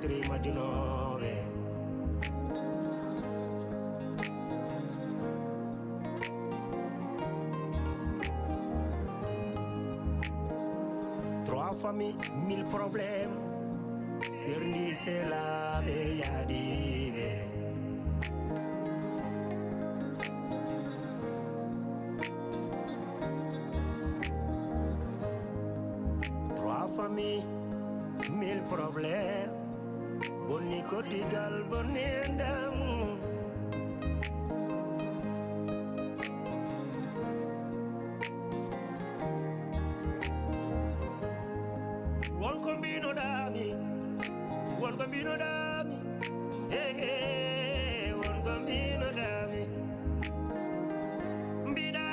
batterie majunooɓe trois familles mille problèmes serndi selaɓe yaadiɓe trois familles mille problèmes bonni koddigal bonni ndam wonko mbinoɗami wonko mbinoɗami wonko mbinoɗami mbiɗa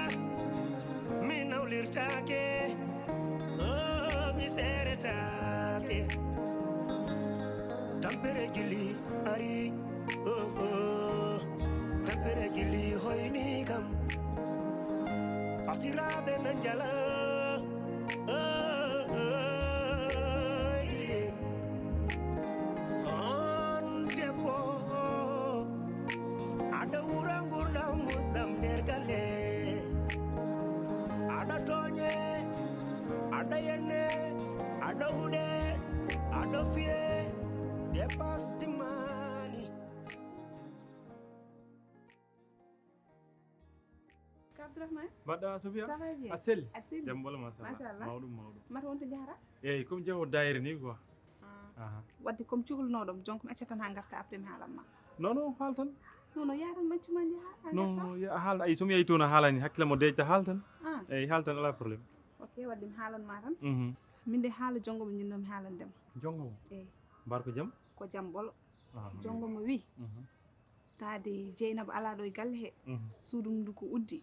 mi nawlirtake mi seretake tampere jilli ari tampere jilli hoyni kam fasiraɓe na jala on debbo aɗa wura gurdam musdam nder galle aɗa toñe aɗa yenne aɗa huɗe aɗa fiye dépasse timani Abdourahmane mbaɗɗa Sofia ça va bien a selli aɗa jaam bolo ma sala machallah mawɗum mata wonto jahata eyyi comme jeewo dayre ni quoi wadde comme cuhlunoɗom jonko mi accatan ha garta après mi haalanma non non haal tan non yaran maccuma jaha non a haal ay somi yeyi toon a haalani hakkillamo deƴta haal tan ah eyyi haal tan ala probléme ok wadde mi haalanma tan min de haala jongomo jinnomi haalandema jongomo eyyi mbar ko jaam ko jaam bolo jongomo wi taade Dieynaba ala ɗo e galle he suudu mum ndu ko uddi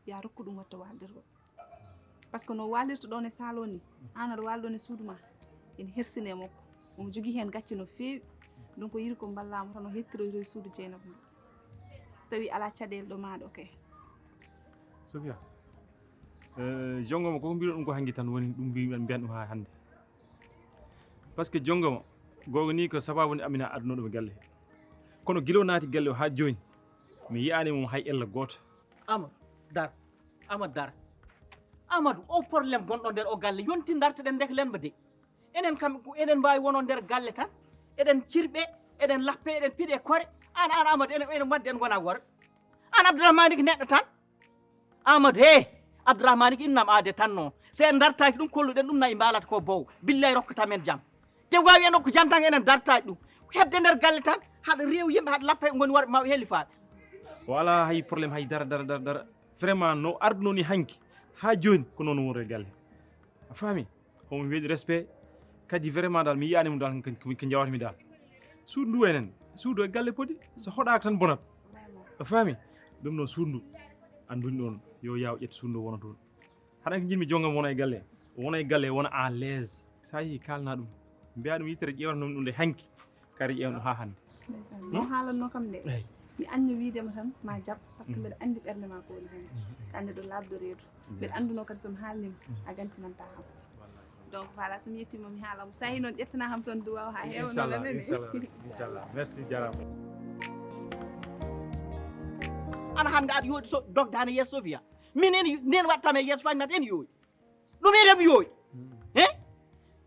ya rokku ɗum watta waldirgo par ce que no walirta ɗon e saalo ni an aɗa waali ɗon e suudu ma ene hersine makko omo jogui hen gacce no feewi donc yiri ko ballamo tan o hettiroyto e suudu Dieynaba ndu so tawi ala caɗele ɗo maɗa ok Sofia jongomo koko mbiɗo ɗum ko hanki tan woni ɗum mbiɗen mbiyan ɗum ha hannde par ce que jongomo gogo ni ko sababu nde amina addunoɗo e galle he kono guilo naati galle o ha joni mi yiyani mum hay ella goto Amadou dar Amadou o probléme gonɗo nder o galle yonti dartoɗen deklen ba de enen kam enen mbawi wono nder galle tan eɗen cirɓe eɗen lappe eɗen piiɗe kore an Amadou enen wadde en gona worɓe an Abdourahmane ko neɗɗo tan Amadou Abdourahmane ko innam aade tan no se en dartaki ɗum kolluɗen ɗum nayi mbalata ko bow billahi rokkata men jaam te wawi en okko jam tan enen dartaki ɗum hedde nder galle tan haɗa rew yimɓe haɗa lappa goni worɓe ma helli faade wala hay probléme hay dara vraiment no arduno ni hanki ha joni ko noon woni e galle a faami omo weeɗi respect kadi vraiment dal mi yiyanimo dal ko jawatmi dal suudu ndu enen suudu e galle podi so hoɗaka tan bonat a faami ɗum noon suudu ndu anduni ɗon yo yaw ƴetta suudu ndu wona toon haɗa ko jinmi jongam wona e galle wona e galle wona à l'aise sa yeehi kalna ɗum mbiya ɗum yittere ƴewatnomi ɗum nde hanki kadi ƴewan ɗum ha hannde no haalanno kam de mi anni wiidema tan ma jaab par ce que mbeɗa andi ɓerde ma ko woni hen andi ɗo labdo reedu mbeɗa anduno kadi somi haalnima a gantinanta ham donc voilà somi yettima mi haalamo sa yi noon ƴettana ham toon duwaw ha hewnola nene inchallah merci jarama ana hannde aɗa yooɗi dogdani yeeso Sofia min nen wattama e yeeso faminat en yooyi ɗum eɗem yooyi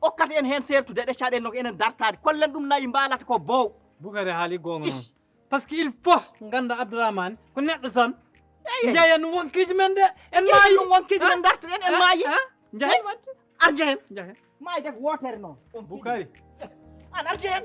okkata en hen sertude ɗeccaɗen no enen dartade kollen ɗum nayi mbalata ko bow Boukary haali gonga noon par ce que il faut ganda Abdourahmane ko neɗɗo tan jeeyen wonkiji men de en maayi ɗum wonkiji men dartoɗen en maayi jeehen ar jehen jeehen maayi dek wotere noon Boukary an ar jehen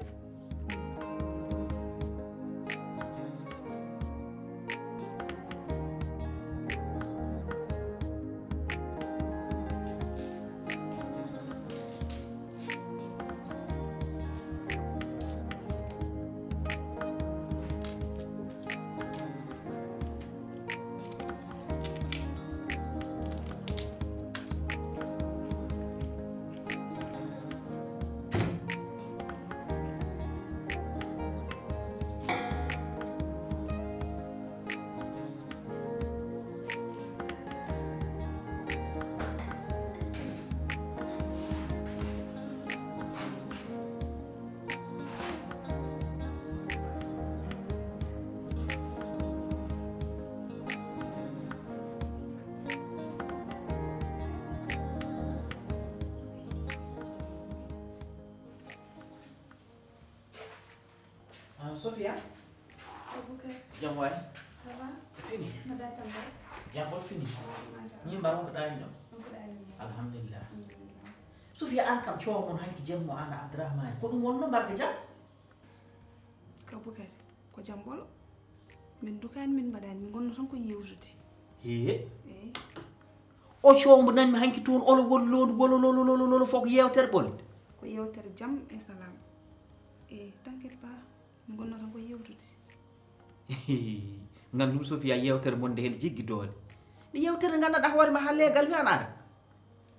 Sofia Abubakar jam waay ça va fini na datal ba jam bol fini masha ñi mbaron ko daañi do Allah ko dali alhamdulillah Sofia an kam coow mon hanki jemmo ana Abdourahmane ko ɗum wonno mbarka jam Abubakar ko jam bolo min dukani min badani min gonno tan ko yewtude he eh o coow mo nanmi hanki toon olo wolololololololo fof ko yewtere ɓolde ko yewtere jam e salam t'inquiète pas min gonno tan ko yewtude ngam ɗum Sofia yewtere monde hen jiggi doole nde yewtere gandanɗa hoore ma ha leegal wi an ara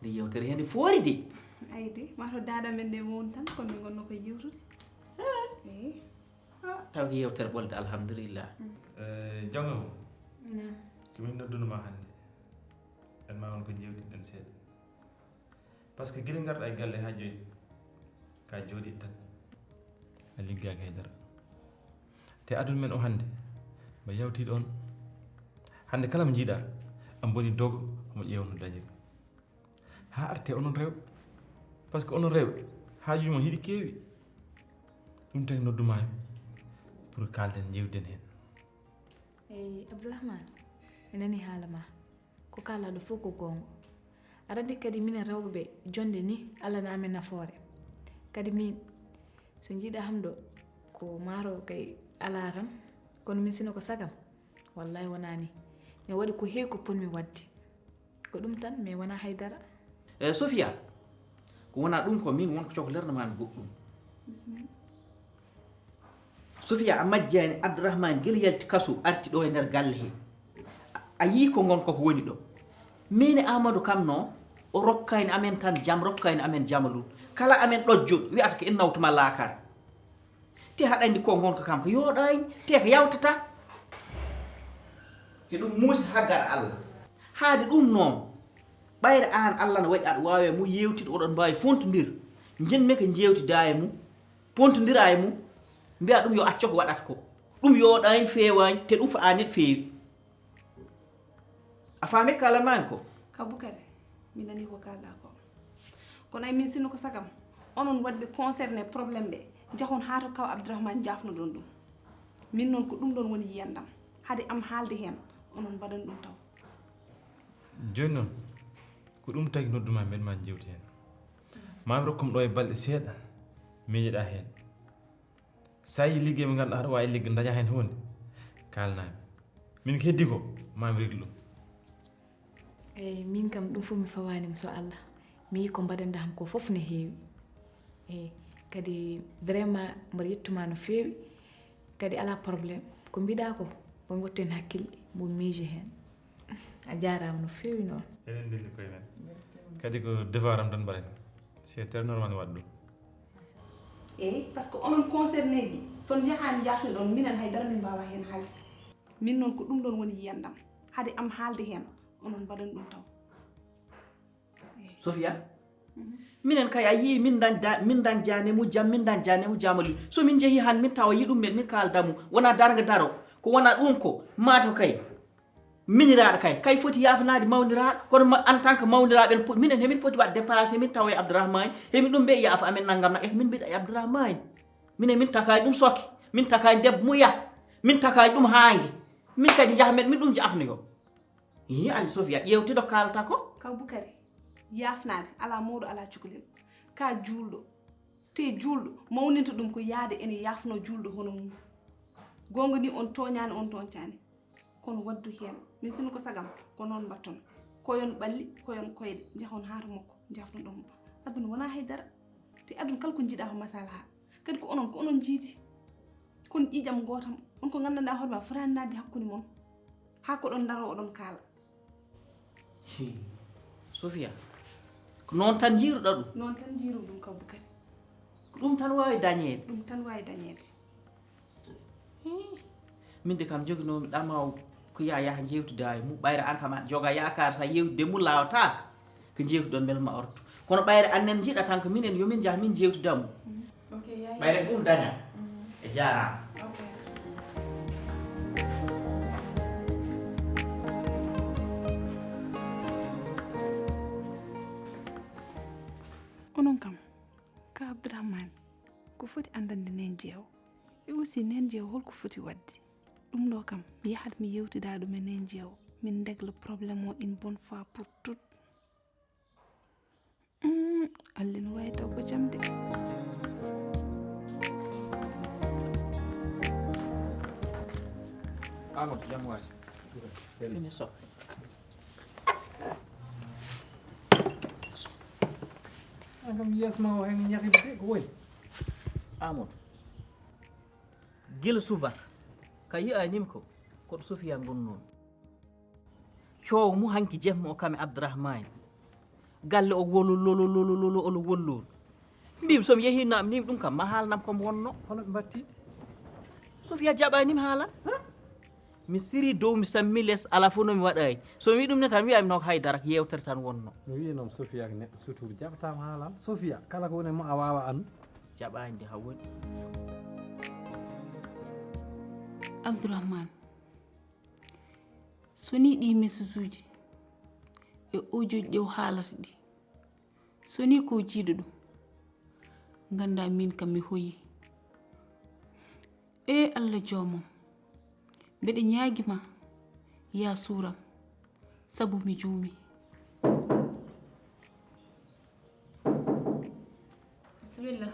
nde yewtere hende foori de ayde mato dada men nde woni tan kono min gonno ko yewtude taw ko yewtere ɓolde alhamdulillah jonga mo non komin noddunoma hannde en ma won ko jewtiɗen seeɗa par ce que guila garɗa e galle ha joni ka jooɗi tan a liggaki haydara te aduna men o hannde mbo yawtiɗo on hannde kala mo jiiɗa an boni dogo omo ƴeewno dañiri ha arte onon rewɓe par ce que onon rewɓe haajuji mon hiɗi keewi ɗum tagi noddumami pour kalden jewden hen Abdourahmane mi nani haala ma ko kalaɗo fof ko gonga arandi kadi minen rewɓe ɓe jonde ni Allah na amen nafoore kadi min so jiiɗa hamɗo ko maaro kay ala tan kono min sino ko sagam wallahi wonani mi waɗi ko heewi ko ponmi wadde ko ɗum tan mais wona haydara Sofia ko wona ɗum ko min wonko cohlernamami goɗɗum bismillah Sofia a majjani Abdourahmane guila yalti kaso arti ɗo e nder galle he a yii ko gonka ko woni ɗo min e Amadou kam noon o rokkani amen tan jam rokkani amen jamalum kala amen ɗojjo wiyata ko en nawtuma laakar te haɗa andi ko gonka kam ko yooɗani te ko yawtata te ɗum muusi haggar Allah haade ɗum noon ɓayre an Allah no waɗi aɗa wawi mu yewtide oɗon mbawi fontodir jinmi ko jewtida e mum pontodira e mum mbiya ɗum yo acco ko waɗata ko ɗum yooɗani fewani te ɗum fa anit feewi a faami kalanmami ko Abubakar mi nani ko kalɗa ko kono ay min sino ko sagam onon wadɓe concerné probléme ɓe jahon ha to kaw Abdourahmane jafno ɗon ɗum min noon ko ɗum ɗon woni yiyandam haade am haalde hen onon mbaɗan ɗum taw joni noon ko ɗum tagi nodduma mbeɗa ma jewti hen mami rokkum ɗo e balɗe seeɗa miijiɗa hen sa yi ligguey mo ganduɗa haɗa wawi ligge daña hen hunde kalnami min ko heddi ko mami reglu ɗum eyyi min kam ɗum fof mi fawanima so Allah mi yi ko mbaɗanda ham ko fof ne heewi eyyi kadi vraiment mbaɗa yettuma no feewi kadi ala probléme ko mbiɗa ko bomi wattu hen hakkille bomi miiji hen a jarama no feewi noon eɗen ndenni koye men kadi ko devoir am tan mbaɗen c'est très normal waɗa ɗum eyyi par ce que onon concerné ɗi son jahani jafni ɗon minen haydara min mbawa hen haalde min noon ko ɗum ɗon woni yiyandam haade am haalde hen onon mbaɗan ɗum taw Sofia minen kay a yii min dan janemu jam min dan janemu jamalu so min jeehi han min tawa yiɗum men min kaldamu wona darga daro ko wona ɗum ko maato kay miniraɗo kay foti yafanade mawniraɗo kono en tant que mawniraɓen minen hemin poti waɗ déplacé min tawa e Abdourahmane hemin ɗum mbiya yaafa amen naggam na min mbiɗa e Abdourahmane minen min takani ɗum sokke min takani debbo muya min takani ɗum haangue min kadi jahamen min ɗum jaafnoyo yi andi Sofia ƴewtiɗo kalata ko Abubakar yafnade ala mawɗo ala cukalel ka julɗo te julɗo mawninta ɗum ko yaade ene yafno julɗo hono mum gonga ni on toñani on toñcani kono waddu hen min sino ko sagam ko noon mbatton koyon ɓalli koyon koyɗe jahon haata makko jafno ɗum aduna wona haydara te aduna kala ko jiiɗa ko masalaha kadi ko onon jiiti kon ƴiƴam gotam on ko gandanɗa hoorema fotani nadde hakkude moon ha ko ɗon daro oɗon kaala Sofia ko noon tan jiiruɗa ɗum noon tan jiiru ɗum Abubakar ko ɗum tan wawi dañede ɗum tan wawi dañede min de kam joginomi ɗamaw ko yaha jewtuda e mum ɓayre an kam aɗa joga yakar sa yewtude mum lawataka ko jewtuɗon beele ma orto kono ɓayre annen jiiɗa tan ko minen yomin jaha min jewtuda mum ɓayre ɗum daña e jarama onon kam ka Abdourahmane ko foti andande nen jeew e aussi nen jeew holko foti wadde ɗum ɗo kam mi yahat mi yewtida ɗum e nen jeew min règle problème o une bonne fois pour toute Allah no wawi taw ko jam de Amadou jam waay fini so Angam yasma o hen ñaki de ko woy. Amadou gila suba ka yi'anim ko koɗo Sofiya gonnoon coow mu hanki jemmo o kame Abdourahmane galle o wololololololo olo wollol mbimi somi yehinam nim ɗum kam ma haalnam komo wonno Hono ɓe batti. Sofiya jaɓanima haalan mi siri dow mi sammi less ala fof nomi waɗay somi wi ɗum ne tan wiyami noon haydara ko yewtere tan wonno Mi wi noon Sofia ko neɗɗo suturu jaɓatama haalal. Sofia kala ko woni mo a wawa andu. jaɓani nde ha woni Abdourahmane so ni ɗi message uji e audio ɗi o haalata ɗi so ni ko jiiɗo ɗum ganda min kam mi hoyi e Allah joomam mbeɗe ñaaguima ya suuram sabu mi juumi bisimillah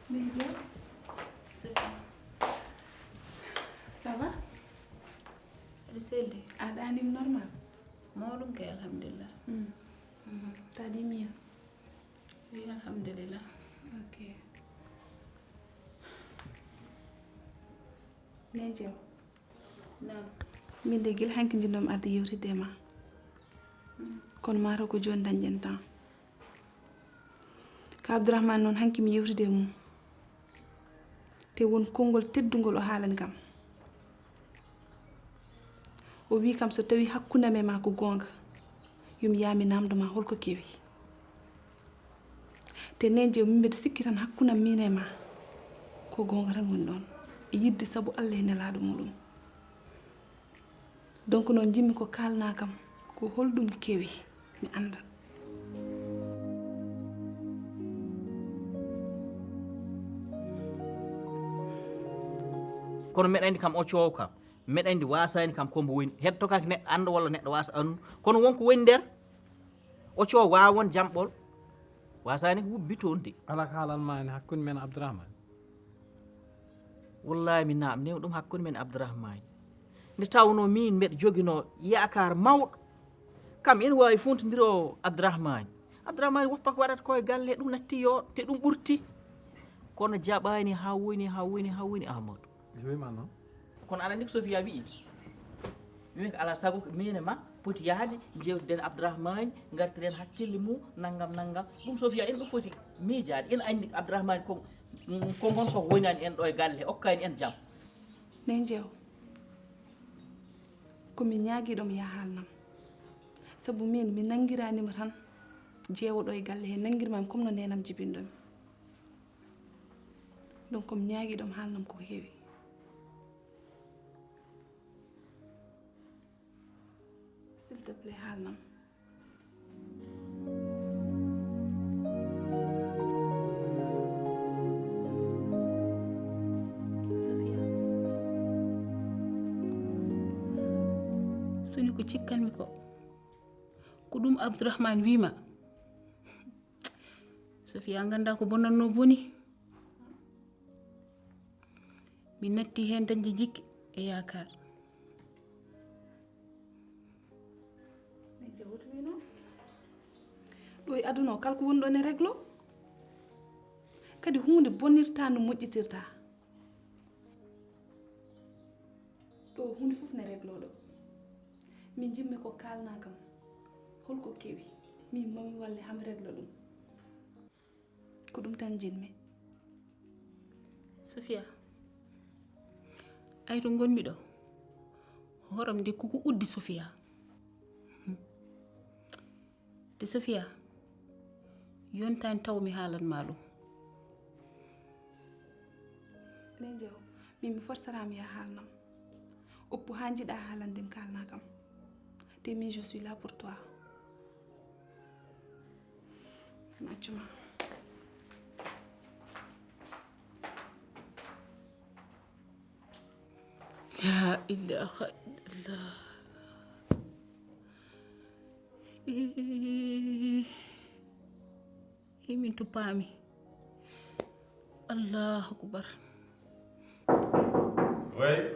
nen jeew ça va aɗa selli aɗa anim normal mawɗum kay alhamdulillah taɗi miya wi alhamdulillah ok nen jeew nam min de guila hanki jinnomi arde yewtidde ma kono mataw ko joni dañƴen temps ka Abdourahmane noon hanki mi yewtide mum te won konngol teddugol o haalani kam o wi kam so tawi hakkunde me ma ko gonga yomi yaami namdoma holko kewi te nen jeew min mbeɗa sikki tan hakkundam min e ma ko gonga tan woni ɗon e yidde sabu Allah e nelaɗo muɗum donc noon jimmi ko kalna kam ko holɗum kewi mi anda kono meɗa andi kam o coow kam meɗa andi wasani kam kombo woni hetto kake neɗɗo anda walla neɗɗo wasa andu kono wonko woni nder o coow wawon jamɓol wasani ko wubbi toon de Ala ko haalanma en hakkunde men Abdourahmane. wallahi mi namnima ɗum hakkude men Abdourahmane nde tawno min mbeɗa joguino yakar mawɗo kam ene wawi funtodiro Abdourahmane woppa ko waɗata koye galle ɗum natti yo te ɗum ɓurti kono jaɓani ha woni Amadou Wima noon. kono aɗa andi ko Sofiya wi wimi ko ala saago mine ma poti yahde jewtiden Abdourahmane gartiren hakkille mum naggam ɗum Sofiya en ɗo foti miijade en andi Abdourahmane ko gonko wonani en ɗo e galle okkani en jaam nen jeew komi ñaaguiɗomo ya haalnam sabu min mi nanguiranima tan jeewoɗo e galle he nanguirmami comme no nenam jibinɗomi donc komi ñaaguiɗomo haalnam koko heewi s'il te plaît haalnam Sofiya soni ko cikkanmi ko ɗum Abdourahmane wima Sofiya ganda ko bonnanno boni mi natti hen dañde jikki e yakar nen jeew woto wi noon ɗo e aduna o kala ko woni ɗon e réglo kadi hunde bonnirta no moƴƴitirta ɗo hunde fof ne réglo ɗo min jimmi ko kalna kam holko kewi min mami walle hami réglo ɗum ko ɗum tan jinmi Sofiya ay to gonmi ɗo horam nde koko uddi Sofiya te Sofiya yontani taw mi haalanma ɗum nen jeew min mi fortarama ya haalnam oppu ha jiiɗa haalandem kalna kam Témi, je suis là pour toi. Mathieu. La ilaha illallah. Min to paami. Allahu akbar. Ouais.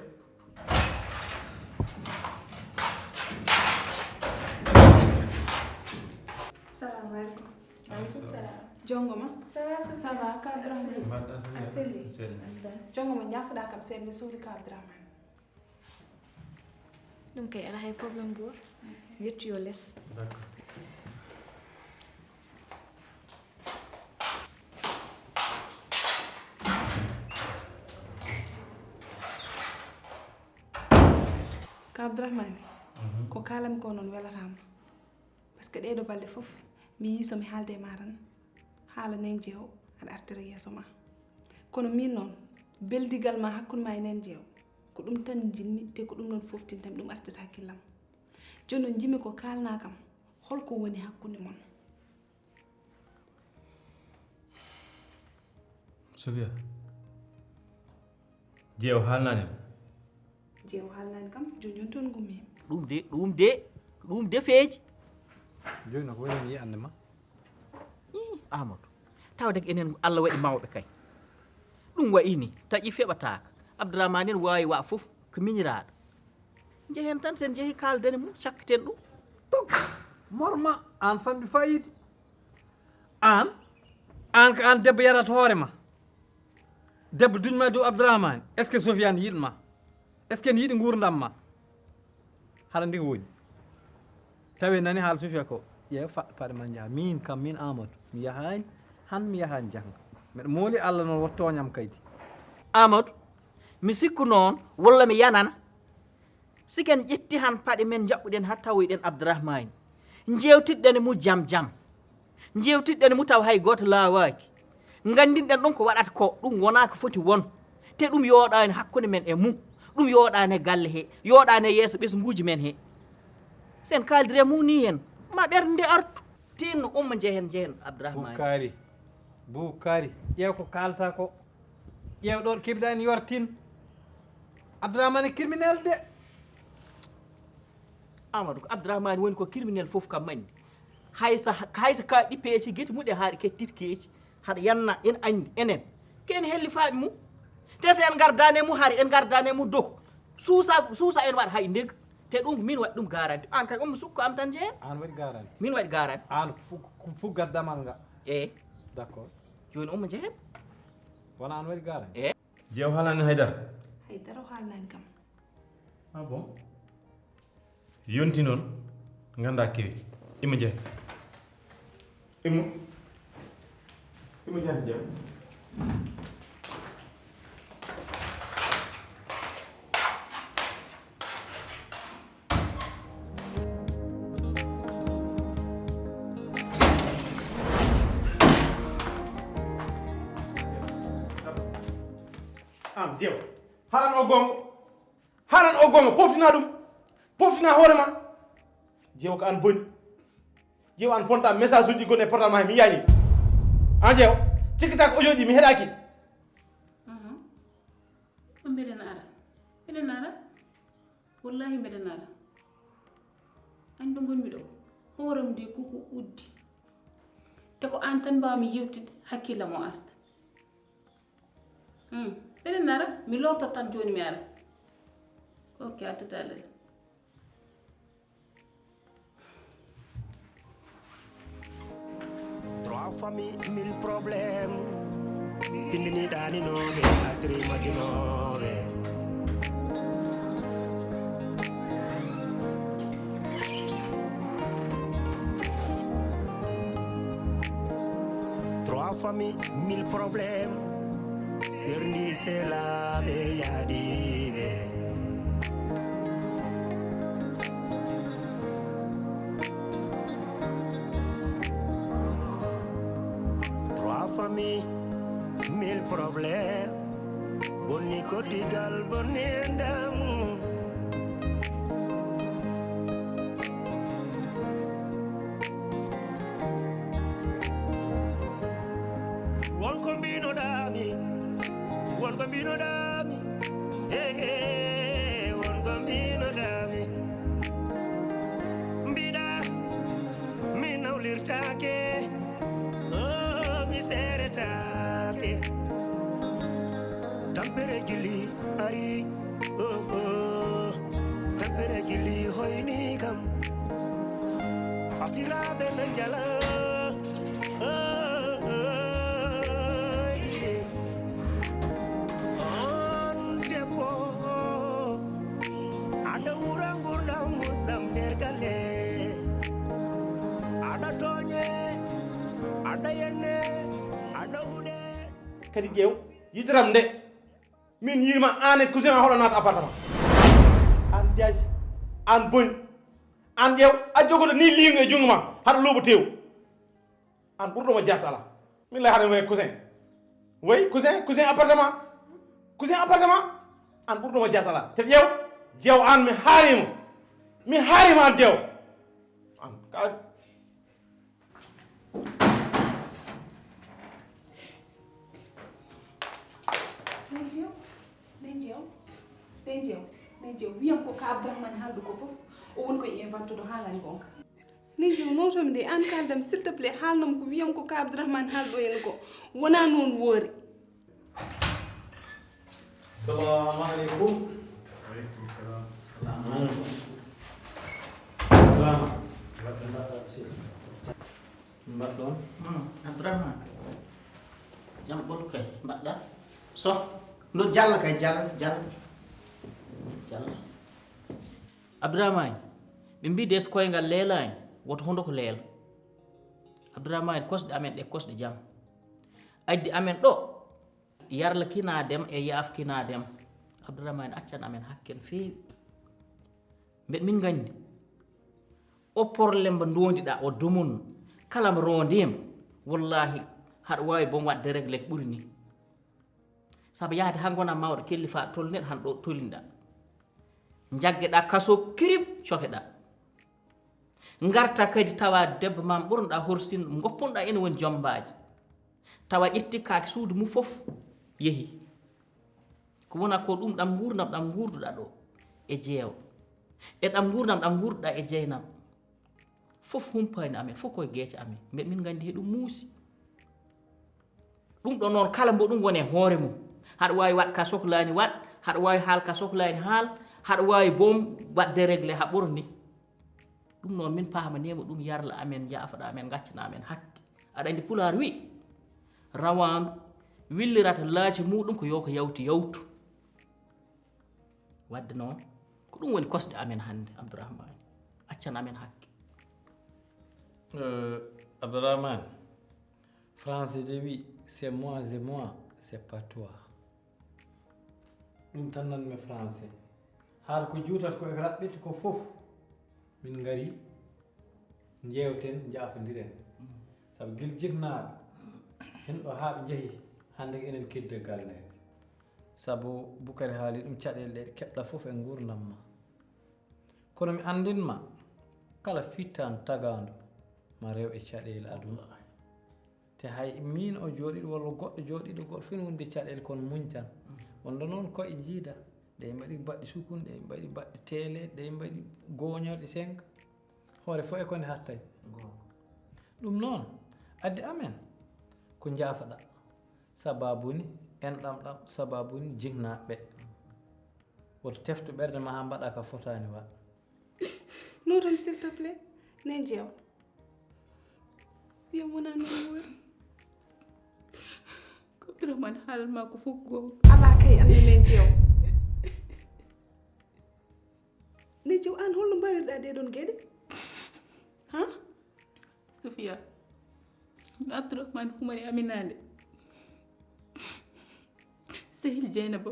Salam alaikum. Waaleykum salaam. Jongoma. Ça va Ça va ka Abdourahmane. Arseli. Jongoma ñafuɗa kam seeɗa mi suhli ka Abdourahmane. ɗum kay ala hay probléme goor yettu yo less. D'accord. Ka Abdourahmane ko kalami ko noon welatama par ce que ɗeɗo balɗe fof mi yi somi haalde ma tan haala nen jeew aɗa artira yeeso ma kono min noon beldigal ma hakkude ma e nen jeew ko ɗum tan jinmi te ko ɗum noon foftintami ɗum artata hakkillam joni noon jimi ko kalna kam holko woni hakkude mon. Sofia jeew haalnanema jeew haalnani kam joni joni toon gummi ɗum de feeji joni ko woni yi ande ma Amadou tawde ko enen Allah waɗi mawɓe kay ɗum wayi ni taƴi feɓataka Abdourahmane en wawi wa fof ko miñiraɗo jehen tan sen jeehi kaldene mum cakketen ɗum morma an famɗi fayide an ko an debbo yarata hoore ma debbo duñma dow Abdourahmane est ce que Sofiane yiɗma est ce que ne yiɗi gurdam ma haɗa ndi ko woni tawi nani haala Sofia ko ƴeew paɗe ma jaa min kam min Amadou mi yahani han mi yahani jangga mbeɗa mooli Allah noon wottoñam kaydi Amadou mi sikku noon walla mi yanana siken ƴetti han paɗe men jaɓɓuɗen ha tawoyɗen Abdourahmane jewtiɗɗene mu jam jam jewtiɗɗene mu taw hay goto lawaki gandinɗen ɗon ko waɗata ko ɗum wona ko foti won te ɗum yooɗani hakkude men e mum ɗum yooɗani e galle he yooɗani e yeeso ɓesguji men he sen kaldire mum ni hen ma ɓerde nde artu tinno umma jehen Abdourahmane Boukari ƴeew ko kalta ko ƴeew ɗon keɓɗani yortin Abdourahmane criminel de Amadou ko Abdourahmane woni ko criminel fof kam manni haysa ka ɗi peeci gueti muɗe haaɗi kettit keeci haɗa yanna en andi enen ken helli faaɓi mum te so en gardani e mum haari en gardani e mum doko suusa en waɗa hay ndeg te ɗum min waɗi ɗum garanti an kay on sukko am tan jehen an waɗi garanti min waɗi garanti an fu gaddamal nga d' accord joni omo jehen wona an waɗi garanti jeew haalani haydara haydara o haalnani kam ah bon yonti noon ganda kewi ima jeehe ima jehde jeew am jeew halan o gonga poftina ɗum poftina hoorema jeew ko an boni jeew an ponta message uji gonɗe portal ma he mi yiyani an jeew cikkita ko audio ji mi heɗaki o mbeɗen ara wallahi mbeɗen ara andi ɗo gonmi ɗo hooram nde koko uddi te ko an tan mbawmi yewtide hakkille mo arta mbeɗen ara mi lortot tan joni mi ara ok à tout à l'heure. Trois familles, 1000 problèmes. Findini dani nobe, akri majinobe. Trois familles, 1000 problèmes. Serni c'est la yadibe. Famille, 1000 problèmes. Boni kotigal boni ndam. mbino dami wonko mbino dami wonko mbino dami mbida mi nawlirtake mi seretake tampere gili ari tampere gili hoyni kam fasiraɓe na jala on debbo aɗa wura gurdam musdam nder galle aɗa toñe aɗa yenne aɗa huɗe kadi ƴeew yitaram nde min yirma an e cousin hoɗo naata appartement an jaasi an boñ an ƴeew a jogoto ni liingu e jungo ma haɗa looɓo tew an ɓurɗoma jaas ala min lay haɗa waye cousin way cousin appartement an ɓurɗoma jaas ala te ƴeew jeew an mi haarima an jeew an ka Nenjew wiyam ko ka Abdourahmane haaldu ko fof o woni koye invente do haalani gonka Nenjew notomi nde an kaldam s'il te plaît haalnam ko wiyam ko ka Abdourahmane haaldo en ko wona noon woori Assalamu alaikum. Mbaɗɗon Abdourahmane jam ɓolu kay mbaɗɗa so no jalla kay jalla Abdourahmane ɓe mbi des koyngal leelani woto hondo ko leela Abdourahmane kosɗe amen ɗe kosɗe jam addi amen ɗo yarla kinadem e yaaf kinadem Abdourahmane accan amen hakken feewi mbeɗa min gandi o probléme mbo dondiɗa o domun kala mo rondima wallahi haɗa wawi boom wadde réglé ko ɓuuri ni saabu yahde ha gona mawɗo kelli fa tolneɗo han ɗo tolniɗa jaggeɗa kaso kirib cokeɗa garta kadi tawa debbo mam ɓurnoɗa horsinde goppunoɗa ene woni jombaji tawa ƴetti kaake suudu mum foof yeehi ko wona ko ɗum ɗam gurdam ɗam gurduɗa ɗo e jeewa e ɗam gurdam ɗam gurduɗa e jeynam fof humpani amen fof koye gueece amen mbeɗa min gandi he ɗum muusi ɗum ɗo noon kala mbo ɗum woni e hoore mum haɗa wawi wat ka sohlani wat haɗa wawi haal ka sohlani haal haɗa wawi boom wadde réglé ha ɓurni ɗum noon min pamanima ɗum yarla amen jaafoɗa amen gaccana amen hakke aɗa andi pulaar wi rawandu willirata laaci muɗum ko yo ko yawtu wadde noon ko ɗum woni kosɗe amen hannde Abdourahmane accan amen hakke Abdourahmane français de wi c'est moi et moi c'est pas toi ɗum tan nanmi français haala ko juutat ko e raɓɓitte ko fof min gari jewten jaafodiren saabu guel jinnaɓe hen ɗo haaɓe jeehi hande enen kedde galle saabu Boukary haali ɗum caɗele ɗe keɓɗa fof e gurdam ma kono mi andinma kala fittan tagando ma rew e caɗele aduna te hay min o jooɗiɗo walla goɗɗo jooɗiɗo goɗɗo fen wonde caɗele kono muñtan wonde noon koye jiida ɗe mbaɗi baɗɗi sukun ɗe mbaɗi baɗɗi teele ɗe mbaɗi goñorɗe senka hoore fof e kone hattay ɗum noon addi amen ko jaafaɗa sababuni enɗam ɗam sababuni jignaɓe woto teftu ɓerde ma ha mbaɗa ka fotani wa notam s'il te plaît Nenjew wiyam wona noon woori ko Abdourahmane haalanma ko fof goo ala kay andi Nenjew an holno mbawirɗa ɗeɗon gueɗe ha Sofia Abdourahmane humani aminade sehil Dieynaba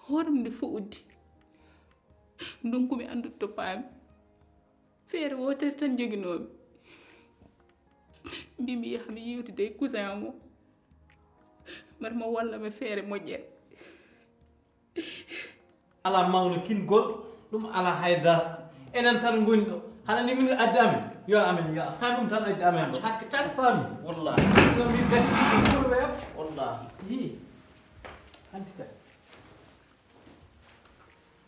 hoorem nde fo uddi donkumi andude to paami feere wotere tan joginomi mbimi yaha mi yiwtide e cousin am o mbaɗa mo wallame feere moƴƴere ala mawno kingol ɗum ala haydara enen tan goni ɗo hana ni min addi amen yo amen ya ta ɗum tan addi amen ɗo hakke tan faami wallahi ɗo min gatti jam wallahi yi hanti ka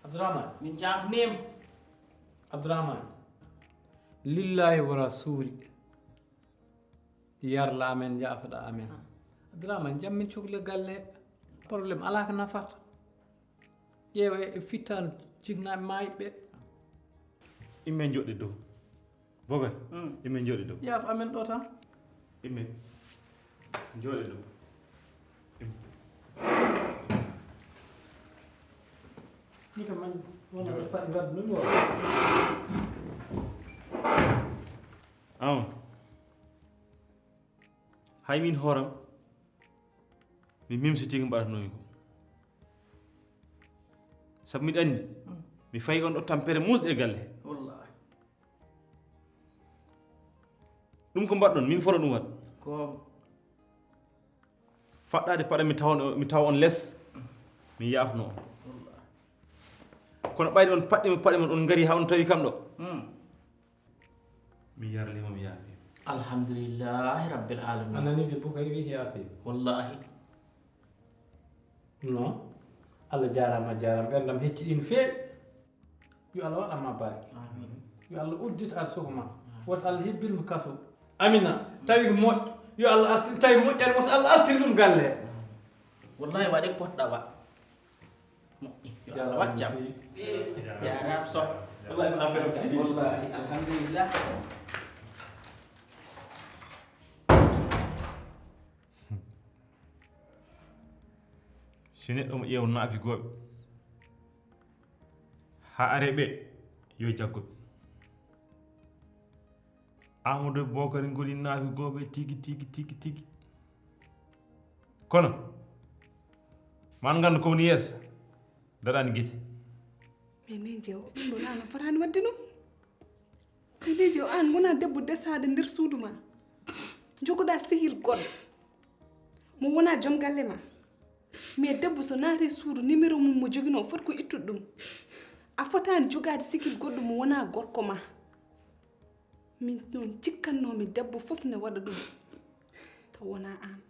Abdourahmane min jafnima Abdourahmane lillahi wa rasuli yarla amen jaafaɗa amen Abdourahmane jam min cuhle galle probléme ala ko nafata ƴeewa e fittan ciknaɓe mayɓe immen joɗɗe dow bogal immen joɗɗe dow yaaf amen ɗo tan immen joɗe dow ni ko man wonade paɗi wadde ɗum o an hay min hooram mi mimsitiki mbaɗatnomi ko sabu miɗa anndi mi fayi on ɗo tampere musde e galle wallahi ɗum ko mbaɗɗon min foto ɗum waɗ ko faɗɗade paɗa mi tawa on less mi yaafno on kono ɓayde on paɗɗe mon on ngari ha on tawi kam ɗo mi yarlima mi yaafi alhamdulillahi rabbil alamin anani debbo kay wi yaafi wallahi non Allah jarama ɓerdam hecciɗin feewi yo Allah waɗanma barke amin yo Allah uddita arsuku ma woto Allah hebbinmo kaso amina tawi ko moƴƴo yo Allah artir tawi moƴƴani woto Allah artiri ɗum galle wallahi waɗi poɗɗa wa moƴƴi yo Allah waccam jaram so wallahi ko affaire o wallahi alhamdulillah so neɗɗo mo ƴeewa naafi gooɓe haa are ɓe yo jaggoɓe Amadou Bokary ngoli naafi gooɓe tigi kono man nganndu ko woni yeeso daɗaani gite mais nen jeew ɗum ɗo an a fotani wadde ɗum mais nen jeew an wona debbo desade nder suudu ma jogoɗa sehil goɗɗo mo wona joom galle ma mais debbo so naati suudu numéro mum mo jogino foti ko ittude ɗum a fotani jogade sikil goɗɗo mo wona gorko ma min noon cikkannomi debbo fof ne waɗa ɗum taw wona an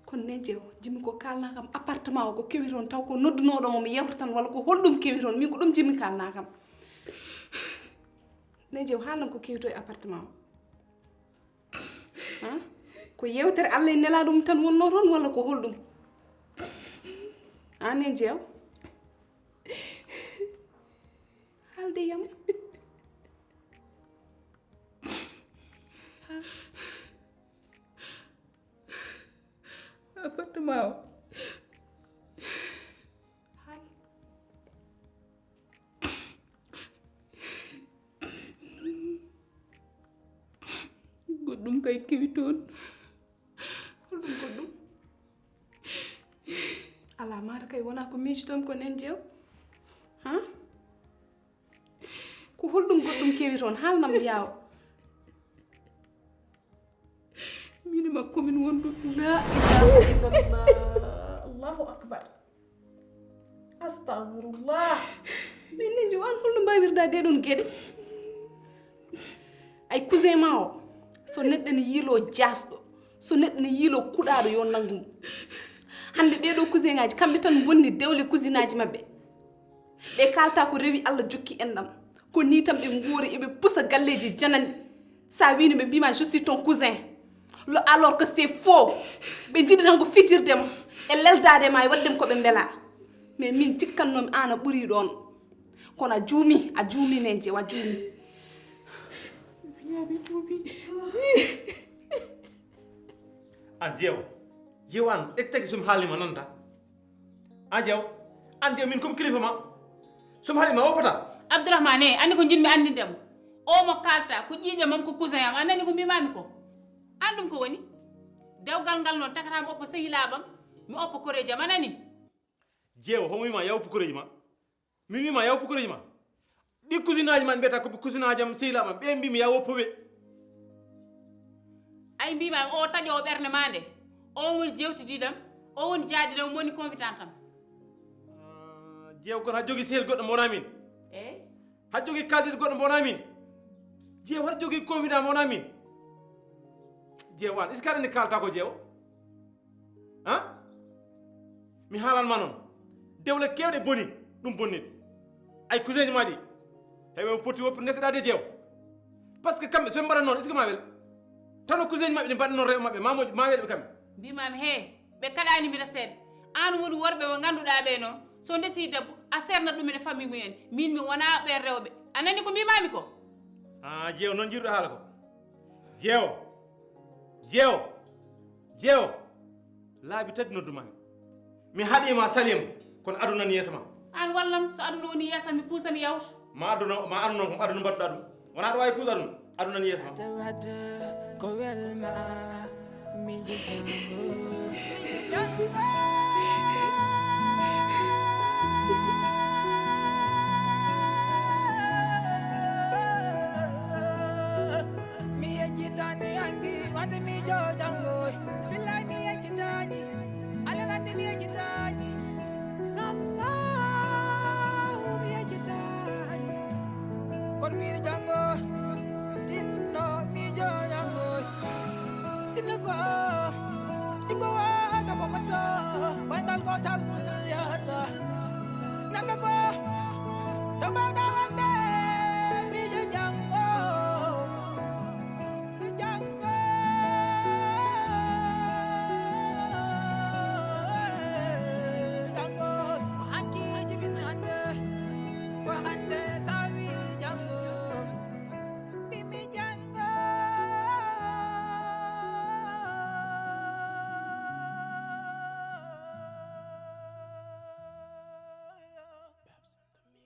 kono nen jeew jimi ko kalna kam appartement o ko kewi toon taw ko noddunoɗomo mi yewta tan walla ko holɗum kewi toon min ko ɗum jimi kalna kam nen jeew haalnan ko kewi to e appartement o han ko yewtere Allah e nelaɗum tan wonno toon walla ko holɗum an nen jeew haalde yam appartement o hay goɗɗum kay kewi toon holɗum goɗɗum ala mata kay wona ko miijitom ko nen jeew han ko holɗum goɗɗum kewi toon haalnam yaw mini makko min wondu la ilaha illallah allahu akbar astahfirullah min nen jeew an holno mbawirɗa de ɗon gueɗe ay cousin ma o so neɗɗo ne yiilo jasɗo so neɗɗo ne yiilo kuɗaɗo yo nangum hande ɓeɗo cousin ngaji kamɓe tan bonni dewle cousine aji mabɓe ɓe kalta ko rewi Allah jokki enɗam ko ni tan ɓe goori eɓe pusa galleji janandi sa wini ɓe mbima je suis ton cousin alors que c'est faux ɓe jiɗi tan ko fijirde mo e leldade ma e waddem koɓe beela mais min cikkannomi an a ɓuuri ɗon kono a juumi nen jeew a juumi yaɓe tuubi an jeew an ɗettaki somi haalnima nanta an jeew min komi kilifa ma somi haalima woppata Abdourahmane andi ko jinmi andindemo o mo kalta ko ƴiiƴo man ko cousin am anani ko mbimami ko andum ko woni dewgal ngal noon takatami oppa sehilaɓam mi oppa koreji am anani jeewo homo wima yaw pukoreji ma min wima yaw pukoreji ma ɗi cousine aji ma mbiyata ko cousine aji am sehilaɓam ɓe mbimi yaw woppoɓe ay mbimami o taƴowo ɓerde ma nde o woni jewtidiɗam o woni jaadiɗam woni confident am jeew kono ha jogui sehil goɗɗo mo wona min eyyi ha jogui kaltide goɗɗo mo wona min jeew haɗa jogui confident mo wona min jeewan est ce que aɗa andi kalta ko jeewo han mi haalanma noon dewle kewɗe boni ɗum bonniɗe ay cousin ji maɗi heɓe poti woppir ndeseɗade jeewo par ce que kamɓe soɓe mbaɗat noon est ce que ma wel tan o cousin ji maɓɓe ɗi mbaɗa noon rewɓe maɓɓe mamoji ma welɓe kamɓe mbimami he ɓe kaɗani mbiɗa seeɗa an woni worɓe mo ganduɗa ɓe noon so ndesi debbo a serna ɗumen e famille mumen min mi wona ɓen rewɓe anani ko mbimami ko jeewo noon jiruɗo haala ko jeewo laabi tati noddumami mi haɗima salima kono aduna ni yeeso ma an wallam so aduna woni yeesam mi puusami yawta ma aduna noon ko aduna mbattuɗa ɗum wona ɗo wawi puus aduna ni yeeso ma ko welma mi yejjitani angi wante mi jojangoy billahi mi yejjitani alanandi mi yejjitani sallahu mi yejjitani kon mi jango tinno mi jojangoy tinno fa tingo wa ka fa mata fangal ko tal yata nanda fa tamba da